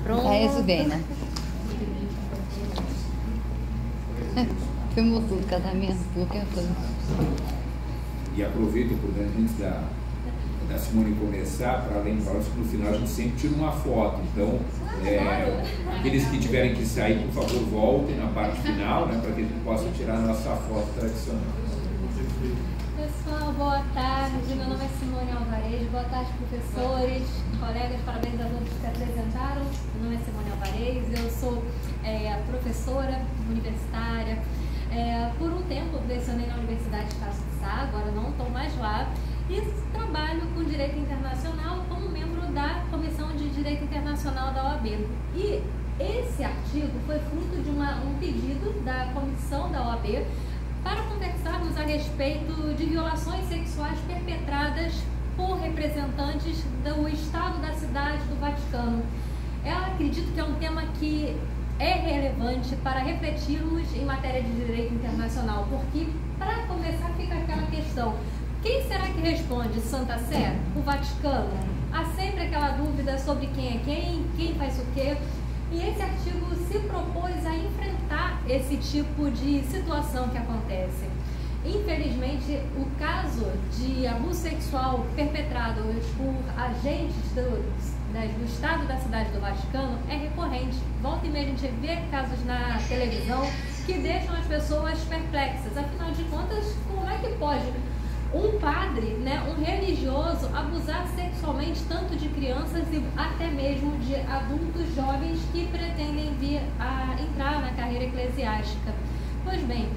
Pronto. Tá isso bem, né? Filmou tudo, casamento, qualquer coisa. E aproveito, portanto, antes da Simone começar, para lembrar que no final a gente sempre tira uma foto. Então, aqueles que tiverem que sair, por favor, voltem na parte final, né, para que a gente possa tirar a nossa foto tradicional. Pessoal, boa tarde. Meu nome é Simone Alvarez. Boa tarde, professores, colegas, parabéns a todos que se apresentaram. Meu nome é Simone Alvarez, eu sou professora universitária. Por um tempo, lecionei na Universidade de Castro de Sá, agora não estou mais lá, e trabalho com Direito Internacional como membro da Comissão de Direito Internacional da OAB. E esse artigo foi fruto de um pedido da Comissão da OAB para conversarmos a respeito de violações sexuais perpetradas por representantes do Estado da Cidade do Vaticano. Eu acredito que é um tema que é relevante para refletirmos em matéria de direito internacional, porque, para começar, fica aquela questão: quem será que responde? Santa Sé? O Vaticano? Há sempre aquela dúvida sobre quem é quem faz o quê. E esse artigo se propôs a enfrentar esse tipo de situação que acontece. Infelizmente, o caso de abuso sexual perpetrado por agentes do Estado da Cidade do Vaticano é recorrente. Volta e meia a gente vê casos na televisão que deixam as pessoas perplexas. Afinal de contas, como é que pode um padre, um religioso, abusar sexualmente tanto de crianças e até mesmo de adultos jovens que pretendem vir a entrar na carreira eclesiástica? Pois bem,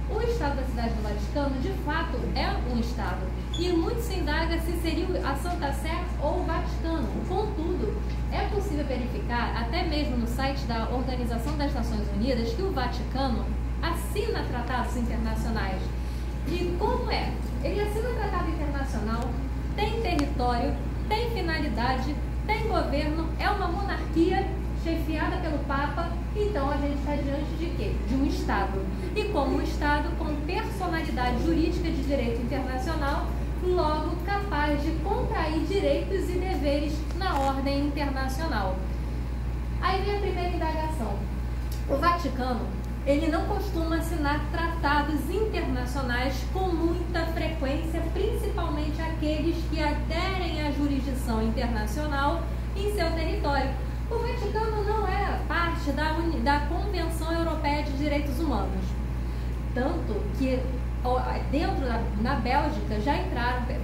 o Estado da Cidade do Vaticano, de fato, é um Estado. E muito se indaga se seria a Santa Sé ou o Vaticano. Contudo, é possível verificar, até mesmo no site da Organização das Nações Unidas, que o Vaticano assina tratados internacionais. E como é? Ele assina tratado internacional, tem território, tem finalidade, tem governo, é uma monarquia chefiada pelo Papa. Então a gente está diante de quê? De um Estado. E como um Estado com personalidade jurídica de direito internacional, logo capaz de contrair direitos e deveres na ordem internacional. Aí vem a primeira indagação. O Vaticano, ele não costuma assinar tratados internacionais com muita frequência, principalmente aqueles que aderem à jurisdição internacional em seu território. O Vaticano não é parte da Convenção Europeia de Direitos Humanos. Tanto que na Bélgica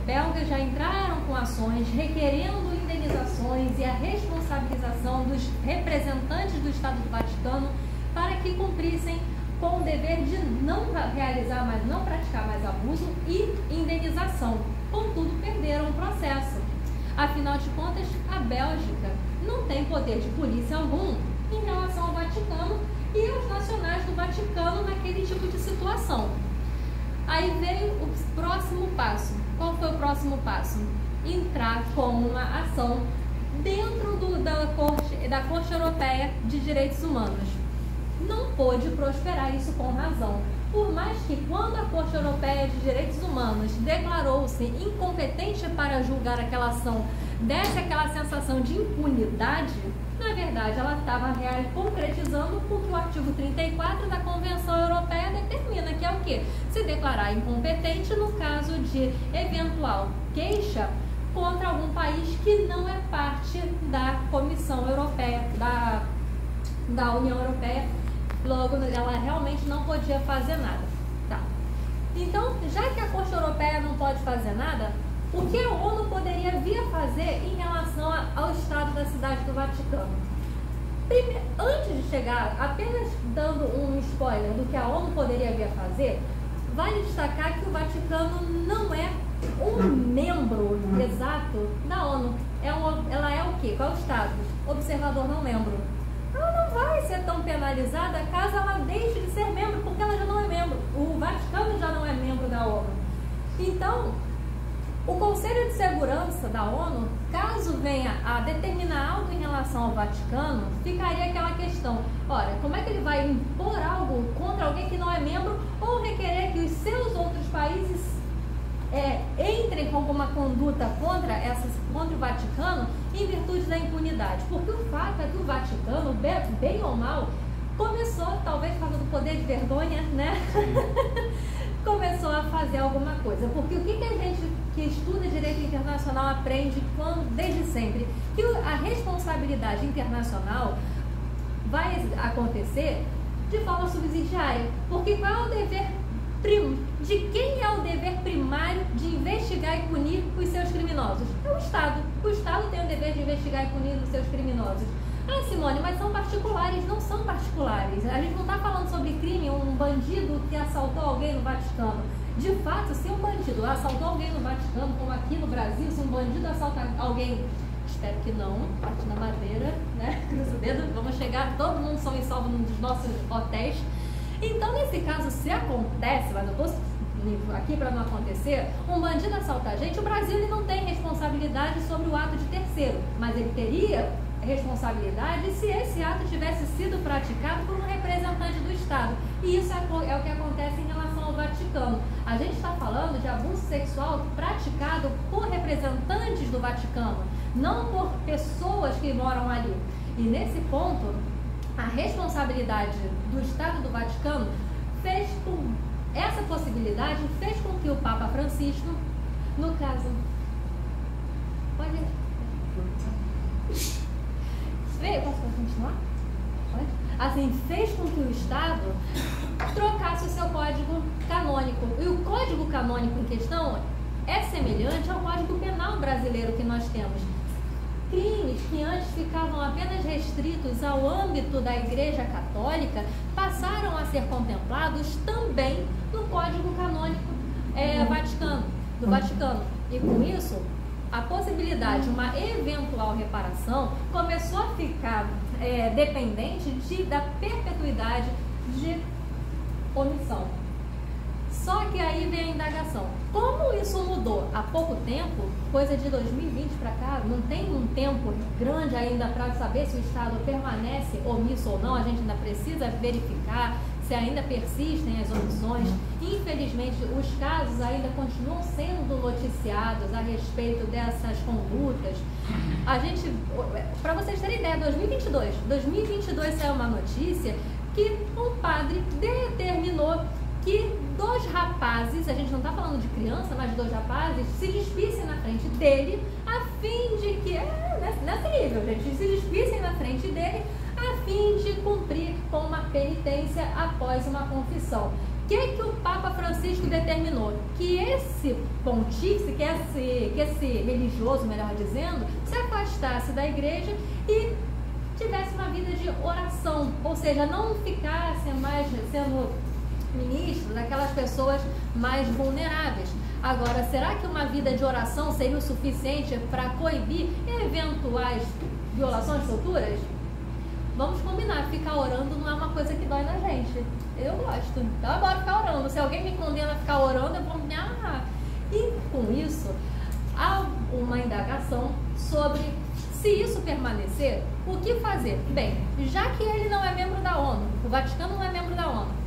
belgas já entraram com ações requerendo indenizações e a responsabilização dos representantes do Estado do Vaticano para que cumprissem com o dever de não praticar mais abuso e indenização. Contudo, perderam o processo. Afinal de contas, a Bélgica não tem poder de polícia algum em relação ao Vaticano e aos nacionais do Vaticano naquele tipo de situação. Aí veio o próximo passo. Qual foi o próximo passo? Entrar com uma ação dentro da Corte Europeia de Direitos Humanos. Não pôde prosperar isso com razão. Por mais que, quando a Corte Europeia de Direitos Humanos declarou-se incompetente para julgar aquela ação, desse aquela sensação de impunidade, na verdade ela estava concretizando o que o artigo 34 da Convenção Europeia determina, que é o quê? Se declarar incompetente no caso de eventual queixa contra algum país que não é parte da Comissão Europeia, da União Europeia. Logo, ela realmente não podia fazer nada. Tá. Então, já que a Corte Europeia não pode fazer nada, o que a ONU poderia vir a fazer em relação ao Estado da Cidade do Vaticano? Antes de chegar, apenas dando um spoiler do que a ONU poderia vir a fazer, vale destacar que o Vaticano não é um membro exato da ONU. Ela é o quê? Qual é o status? Observador não membro. Ela não vai ser tão penalizada caso ela deixe de ser membro, porque ela já não é membro. O Vaticano já não é membro da ONU. Então, o Conselho de Segurança da ONU, caso venha a determinar algo em relação ao Vaticano, ficaria aquela questão: ora, como é que ele vai impor algo contra alguém que não é membro ou requerer que os seus outros países entrem com alguma conduta contra o Vaticano em virtude da impunidade. Porque o fato é que o Vaticano, bem ou mal, começou, talvez por causa do poder de vergonha, né? Começou a fazer alguma coisa. Porque o que a gente que estuda direito internacional aprende desde sempre? Que a responsabilidade internacional vai acontecer de forma subsidiária. Porque qual é o dever de quem é o dever primário de investigar e punir os seus criminosos? É o Estado. O Estado tem o dever de investigar e punir os seus criminosos. Ah, Simone, mas são particulares. Não são particulares. A gente não está falando sobre crime, um bandido que assaltou alguém no Vaticano. De fato, se um bandido assaltou alguém no Vaticano, como aqui no Brasil, se um bandido assalta alguém, espero que não, parte da madeira, né? Cruza o dedo, vamos chegar, todo mundo são e salvo num dos nossos hotéis. Então, nesse caso, se acontece, mas eu estou aqui para não acontecer, um bandido assaltar a gente, o Brasil ele não tem responsabilidade sobre o ato de terceiro, mas ele teria responsabilidade se esse ato tivesse sido praticado por um representante do Estado. E isso é o que acontece em relação ao Vaticano. A gente está falando de abuso sexual praticado por representantes do Vaticano, não por pessoas que moram ali. E nesse ponto, a responsabilidade do Estado do Vaticano fez com essa possibilidade, fez com que o Papa Francisco, no caso, pode posso continuar? Pode? Assim, fez com que o Estado trocasse o seu código canônico. E o código canônico em questão é semelhante ao Código Penal brasileiro que nós temos. Crimes que antes ficavam apenas restritos ao âmbito da Igreja Católica passaram a ser contemplados também no Código Canônico do Vaticano. E com isso, a possibilidade de uma eventual reparação começou a ficar dependente da perpetuidade de omissão. Só que aí vem a indagação. Como isso mudou há pouco tempo, coisa de 2020 para cá, não tem um tempo grande ainda para saber se o Estado permanece omisso ou não, a gente ainda precisa verificar se ainda persistem as omissões. Infelizmente, os casos ainda continuam sendo noticiados a respeito dessas condutas. A gente, para vocês terem ideia, 2022 saiu uma notícia que um padre determinou que 2 rapazes, a gente não está falando de criança, mas 2 rapazes, se despissem na frente dele, a fim de que, nesse nível, gente, se despissem na frente dele, a fim de cumprir com uma penitência após uma confissão. O que o Papa Francisco determinou? Que esse pontífice, que esse religioso, melhor dizendo, se afastasse da igreja e tivesse uma vida de oração, ou seja, não ficasse mais sendo ministro daquelas pessoas mais vulneráveis. Agora, será que uma vida de oração seria o suficiente para coibir eventuais violações futuras? Vamos combinar, ficar orando não é uma coisa que dói na gente. Eu gosto, então eu adoro ficar orando. Se alguém me condena a ficar orando, eu vou me amarrar. E com isso, há uma indagação sobre se isso permanecer, o que fazer? Bem, já que ele não é membro da ONU, o Vaticano não é membro da ONU,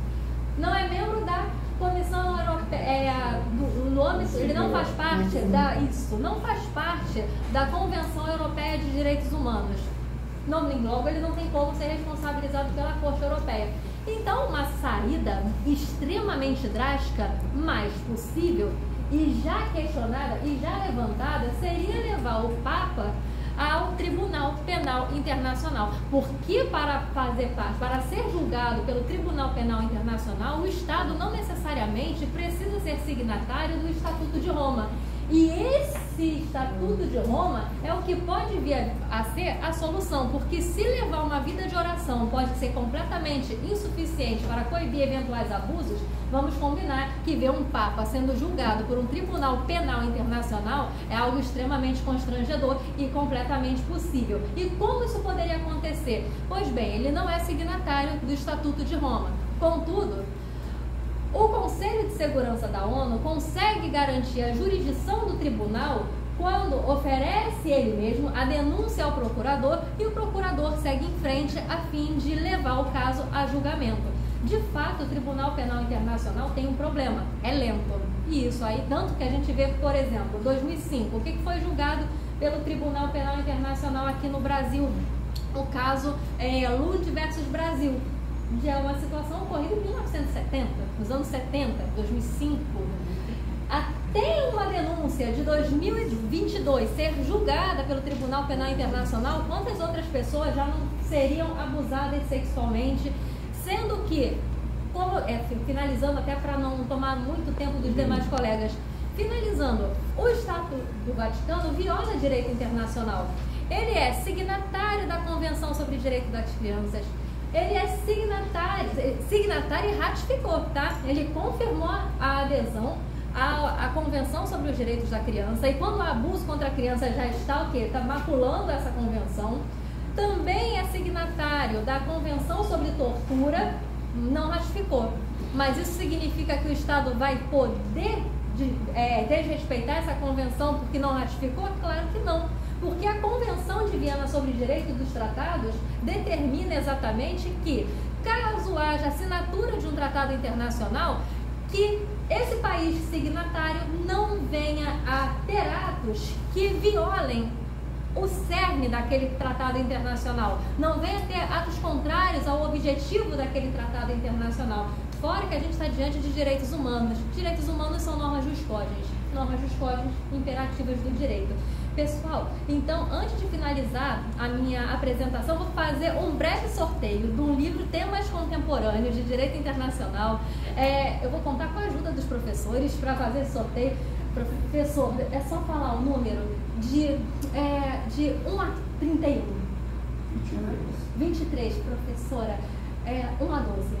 não é membro da Comissão Europeia, ele não faz parte não faz parte da Convenção Europeia de Direitos Humanos. Logo, ele não tem como ser responsabilizado pela Corte Europeia. Então, uma saída extremamente drástica, mas possível, e já questionada e já levantada, seria levar o Papa ao Tribunal Penal Internacional, porque para ser julgado pelo Tribunal Penal Internacional, o Estado não necessariamente precisa ser signatário do Estatuto de Roma. E esse Estatuto de Roma é o que pode vir a ser a solução, porque se levar uma vida de oração pode ser completamente insuficiente para coibir eventuais abusos, vamos combinar que ver um Papa sendo julgado por um Tribunal Penal Internacional é algo extremamente constrangedor e completamente possível. E como isso poderia acontecer? Pois bem, ele não é signatário do Estatuto de Roma. Contudo, o Conselho de Segurança da ONU consegue garantir a jurisdição do tribunal quando oferece ele mesmo a denúncia ao procurador e o procurador segue em frente a fim de levar o caso a julgamento. De fato, o Tribunal Penal Internacional tem um problema, é lento. Isso, aí tanto que a gente vê, por exemplo, 2005, o que foi julgado pelo Tribunal Penal Internacional aqui no Brasil? O caso Lund versus Brasil, que é uma situação ocorrida em 1970, nos anos 70, 2005. Até uma denúncia de 2022 ser julgada pelo Tribunal Penal Internacional, quantas outras pessoas já não seriam abusadas sexualmente, sendo que, finalizando até para não tomar muito tempo dos demais colegas, finalizando, o Estado do Vaticano viola direito internacional. Ele é signatário da Convenção sobre o Direito das Crianças. Ele é signatário e ratificou, tá? Ele confirmou a adesão à Convenção sobre os Direitos da Criança, e quando o abuso contra a criança já está o quê? Está maculando essa convenção. Também é signatário da Convenção sobre Tortura, não ratificou. Mas isso significa que o Estado vai poder desrespeitar essa convenção porque não ratificou? Claro que não. Porque a Convenção de Viena sobre o Direito dos Tratados determina exatamente que, caso haja assinatura de um tratado internacional, que esse país signatário não venha a ter atos que violem o cerne daquele tratado internacional, não venha a ter atos contrários ao objetivo daquele tratado internacional. Fora que a gente está diante de direitos humanos. Direitos humanos são normas jus cogens imperativas do direito. Pessoal, então, antes de finalizar a minha apresentação, vou fazer um breve sorteio de um livro Temas Contemporâneos de Direito Internacional. Eu vou contar com a ajuda dos professores para fazer esse sorteio. Professor, é só falar o número de 1 a 31. 23, professora. 1 a 12.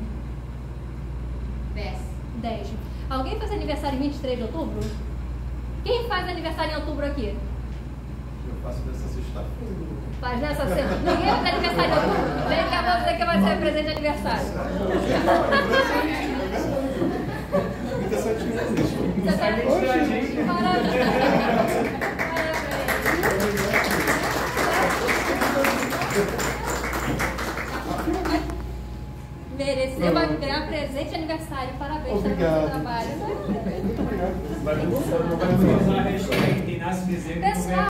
10. Alguém faz aniversário em 23 de outubro? Quem faz aniversário em outubro aqui? Eu faço nessa sexta-feira. Faz nessa semana? Ninguém faz aniversário em outubro? Vem cá, você que vai ser presente de aniversário. Você tá... Parabéns. Mereceu, vai ganhar presente de aniversário. Parabéns pelo seu trabalho. Obrigado. Vai usar a hashtag Inácio Bezerra.